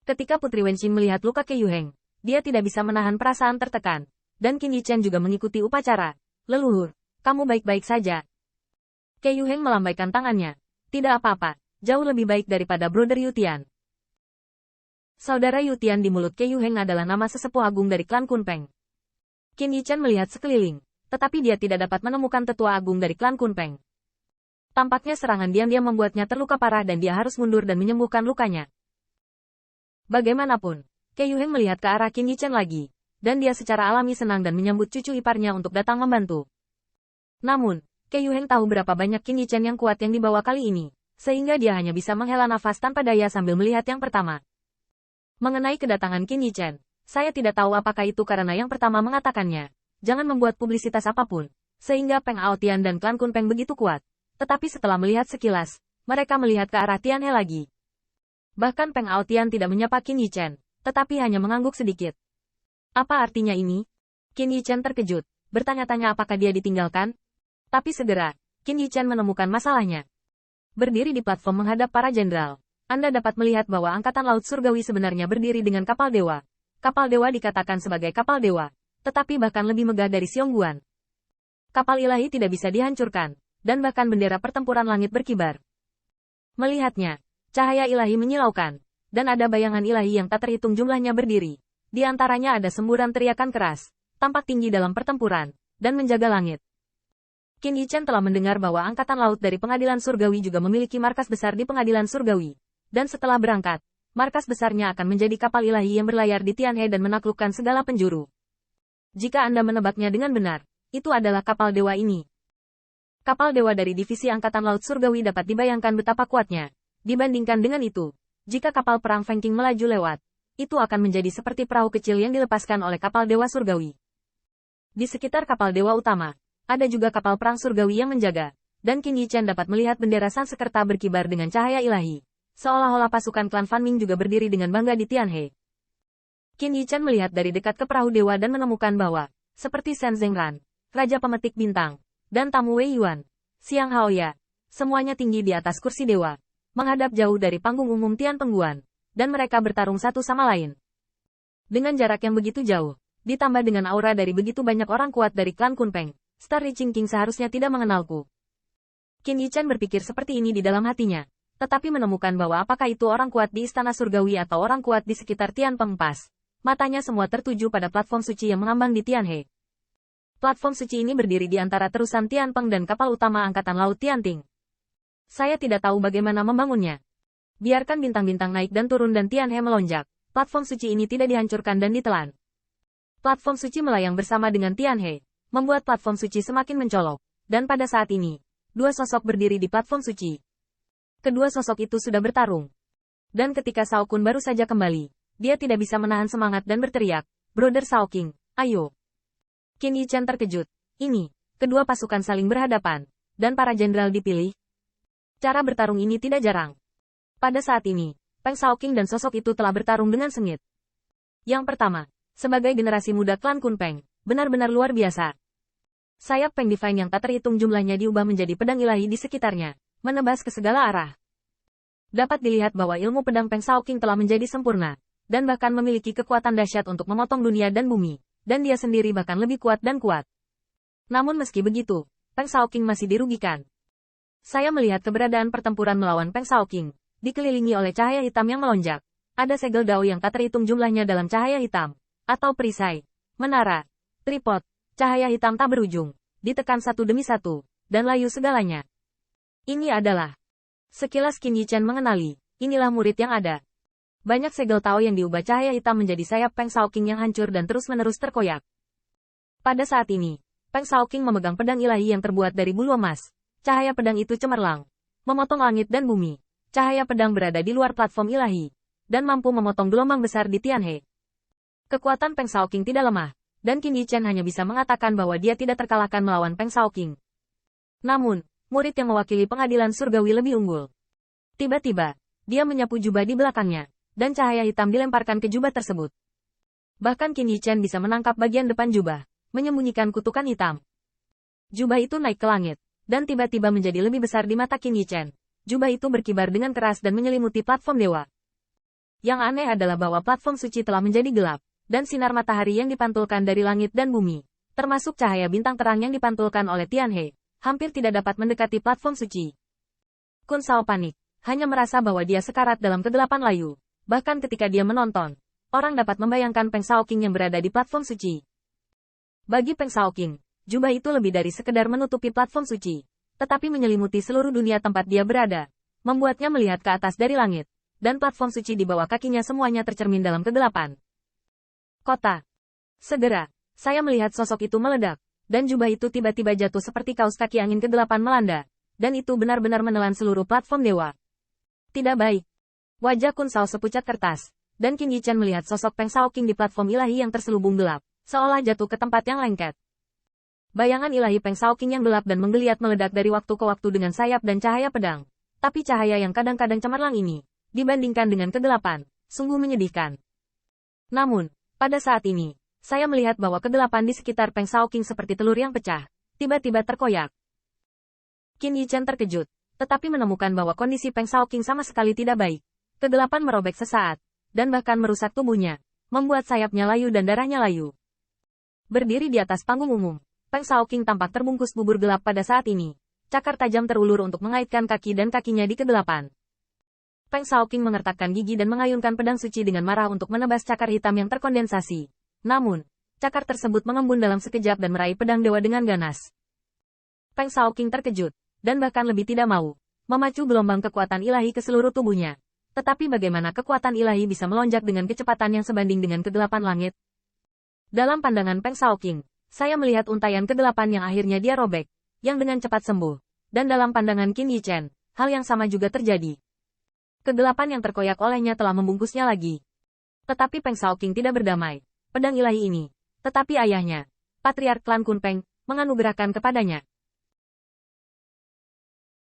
Ketika Putri Wenxin melihat luka Ke Yuheng, dia tidak bisa menahan perasaan tertekan. Dan Qin Yichen juga mengikuti upacara. Leluhur, kamu baik-baik saja. Ke Yuheng melambaikan tangannya. Tidak apa-apa, jauh lebih baik daripada Brother Yutian. Saudara Yutian di mulut Ke Yuheng adalah nama sesepuh agung dari klan Kunpeng. Qin Yichen melihat sekeliling, tetapi dia tidak dapat menemukan tetua agung dari klan Kunpeng. Tampaknya serangan diam-diam membuatnya terluka parah dan dia harus mundur dan menyembuhkan lukanya. Bagaimanapun, Ke Yuheng melihat ke arah Qin Yichen lagi, dan dia secara alami senang dan menyambut cucu iparnya untuk datang membantu. Namun, Ke Yuheng tahu berapa banyak Qin Yichen yang kuat yang dibawa kali ini, sehingga dia hanya bisa menghela nafas tanpa daya sambil melihat yang pertama. Mengenai kedatangan Qin Yichen, saya tidak tahu apakah itu karena yang pertama mengatakannya, jangan membuat publisitas apapun, sehingga Peng Aotian dan klan Kunpeng begitu kuat. Tetapi setelah melihat sekilas, mereka melihat ke arah Tianhe lagi. Bahkan Peng Aotian tidak menyapa Qin Yichen, tetapi hanya mengangguk sedikit. Apa artinya ini? Qin Yichen terkejut, bertanya-tanya apakah dia ditinggalkan? Tapi segera, Qin Yichen menemukan masalahnya. Berdiri di platform menghadap para jenderal, Anda dapat melihat bahwa Angkatan Laut Surgawi sebenarnya berdiri dengan kapal dewa. Kapal dewa dikatakan sebagai kapal dewa, tetapi bahkan lebih megah dari Xiongguan. Kapal ilahi tidak bisa dihancurkan, dan bahkan bendera pertempuran langit berkibar. Melihatnya, cahaya ilahi menyilaukan, dan ada bayangan ilahi yang tak terhitung jumlahnya berdiri. Di antaranya ada semburan teriakan keras, tampak tinggi dalam pertempuran, dan menjaga langit. Qin Yichen telah mendengar bahwa Angkatan Laut dari Pengadilan Surgawi juga memiliki markas besar di Pengadilan Surgawi. Dan setelah berangkat, markas besarnya akan menjadi kapal ilahi yang berlayar di Tianhe dan menaklukkan segala penjuru. Jika Anda menebaknya dengan benar, itu adalah kapal dewa ini. Kapal dewa dari divisi Angkatan Laut Surgawi dapat dibayangkan betapa kuatnya. Dibandingkan dengan itu, jika kapal perang Fengqing melaju lewat, itu akan menjadi seperti perahu kecil yang dilepaskan oleh kapal dewa surgawi. Di sekitar kapal dewa utama, ada juga kapal perang surgawi yang menjaga, dan Qin Yichen dapat melihat bendera Sansekerta berkibar dengan cahaya ilahi, seolah-olah pasukan klan Fan Ming juga berdiri dengan bangga di Tianhe. Qin Yichen melihat dari dekat ke perahu dewa dan menemukan bahwa, seperti Shen Zhengran, Raja Pemetik Bintang, dan Tamu Wei Yuan, Xiang Haoya, semuanya tinggi di atas kursi dewa, menghadap jauh dari panggung umum Tian Pengguan, dan mereka bertarung satu sama lain. Dengan jarak yang begitu jauh, ditambah dengan aura dari begitu banyak orang kuat dari klan Kunpeng, Star Riching King seharusnya tidak mengenalku. Qin Yichen berpikir seperti ini di dalam hatinya, tetapi menemukan bahwa apakah itu orang kuat di Istana Surgawi atau orang kuat di sekitar Tian Pengpas. Matanya semua tertuju pada platform suci yang mengambang di Tianhe. Platform suci ini berdiri di antara terusan Tianpeng dan kapal utama Angkatan Laut Tianting. Saya tidak tahu bagaimana membangunnya. Biarkan bintang-bintang naik dan turun dan Tianhe melonjak. Platform suci ini tidak dihancurkan dan ditelan. Platform suci melayang bersama dengan Tianhe, membuat platform suci semakin mencolok. Dan pada saat ini, dua sosok berdiri di platform suci. Kedua sosok itu sudah bertarung. Dan ketika Shao Kun baru saja kembali, dia tidak bisa menahan semangat dan berteriak, "Brother Shao King, ayo!" Qin Yichen terkejut. Ini, kedua pasukan saling berhadapan, dan para jenderal dipilih. Cara bertarung ini tidak jarang. Pada saat ini, Peng Shaoqing dan sosok itu telah bertarung dengan sengit. Yang pertama, sebagai generasi muda klan Kunpeng, benar-benar luar biasa. Sayap Peng Divine yang tak terhitung jumlahnya diubah menjadi pedang ilahi di sekitarnya, menebas ke segala arah. Dapat dilihat bahwa ilmu pedang Peng Shaoqing telah menjadi sempurna, dan bahkan memiliki kekuatan dahsyat untuk memotong dunia dan bumi, dan dia sendiri bahkan lebih kuat dan kuat. Namun meski begitu, Peng Shaoqing masih dirugikan. Saya melihat keberadaan pertempuran melawan Peng Shaoqing, dikelilingi oleh cahaya hitam yang melonjak. Ada segel dao yang tak terhitung jumlahnya dalam cahaya hitam, atau perisai, menara, tripod, cahaya hitam tak berujung, ditekan satu demi satu, dan layu segalanya. Ini adalah. Sekilas Qin Yichen mengenali, inilah murid yang ada. Banyak segel tao yang diubah cahaya hitam menjadi sayap Peng Shaoqing yang hancur dan terus-menerus terkoyak. Pada saat ini, Peng Shaoqing memegang pedang ilahi yang terbuat dari bulu emas. Cahaya pedang itu cemerlang, memotong langit dan bumi. Cahaya pedang berada di luar platform ilahi, dan mampu memotong gelombang besar di Tianhe. Kekuatan Peng Shaoqing tidak lemah, dan Qin Yichen hanya bisa mengatakan bahwa dia tidak terkalahkan melawan Peng Shaoqing. Namun, murid yang mewakili Pengadilan Surgawi lebih unggul. Tiba-tiba, dia menyapu jubah di belakangnya, dan cahaya hitam dilemparkan ke jubah tersebut. Bahkan Qin Yichen bisa menangkap bagian depan jubah, menyembunyikan kutukan hitam. Jubah itu naik ke langit, dan tiba-tiba menjadi lebih besar di mata Qin Yichen. Jubah itu berkibar dengan keras dan menyelimuti platform dewa. Yang aneh adalah bahwa platform suci telah menjadi gelap, dan sinar matahari yang dipantulkan dari langit dan bumi, termasuk cahaya bintang terang yang dipantulkan oleh Tianhe, hampir tidak dapat mendekati platform suci. Kun Shao panik, hanya merasa bahwa dia sekarat dalam kegelapan layu. Bahkan ketika dia menonton, orang dapat membayangkan Peng Shaoqing yang berada di platform suci. Bagi Peng Shaoqing, jubah itu lebih dari sekedar menutupi platform suci, tetapi menyelimuti seluruh dunia tempat dia berada, membuatnya melihat ke atas dari langit, dan platform suci di bawah kakinya semuanya tercermin dalam kegelapan. Kota. Segera, saya melihat sosok itu meledak, dan jubah itu tiba-tiba jatuh seperti kaus kaki angin kegelapan melanda, dan itu benar-benar menelan seluruh platform dewa. Tidak baik. Wajah Kun Shao sepucat kertas, dan Qin Yichen melihat sosok Peng Shaoqing di platform ilahi yang terselubung gelap, seolah jatuh ke tempat yang lengket. Bayangan ilahi Peng Shaoqing yang gelap dan menggeliat meledak dari waktu ke waktu dengan sayap dan cahaya pedang. Tapi cahaya yang kadang-kadang cemerlang ini, dibandingkan dengan kegelapan, sungguh menyedihkan. Namun, pada saat ini, saya melihat bahwa kegelapan di sekitar Peng Shaoqing seperti telur yang pecah, tiba-tiba terkoyak. Qin Yichen terkejut, tetapi menemukan bahwa kondisi Peng Shaoqing sama sekali tidak baik. Kegelapan merobek sesaat, dan bahkan merusak tubuhnya, membuat sayapnya layu dan darahnya layu. Berdiri di atas panggung umum, Peng Shaoqing tampak terbungkus bubur gelap pada saat ini. Cakar tajam terulur untuk mengaitkan kaki dan kakinya di kegelapan. Peng Shaoqing mengertakkan gigi dan mengayunkan pedang suci dengan marah untuk menebas cakar hitam yang terkondensasi. Namun, cakar tersebut mengembun dalam sekejap dan meraih pedang dewa dengan ganas. Peng Shaoqing terkejut, dan bahkan lebih tidak mau memacu gelombang kekuatan ilahi ke seluruh tubuhnya. Tetapi bagaimana kekuatan ilahi bisa melonjak dengan kecepatan yang sebanding dengan kegelapan langit? Dalam pandangan Peng Shaoqing, saya melihat untaian kegelapan yang akhirnya dia robek, yang dengan cepat sembuh. Dan dalam pandangan Qin Yichen, hal yang sama juga terjadi. Kegelapan yang terkoyak olehnya telah membungkusnya lagi. Tetapi Peng Shaoqing tidak berdamai. Pedang ilahi ini, tetapi ayahnya, Patriark klan Kun Peng, menganugerahkan kepadanya.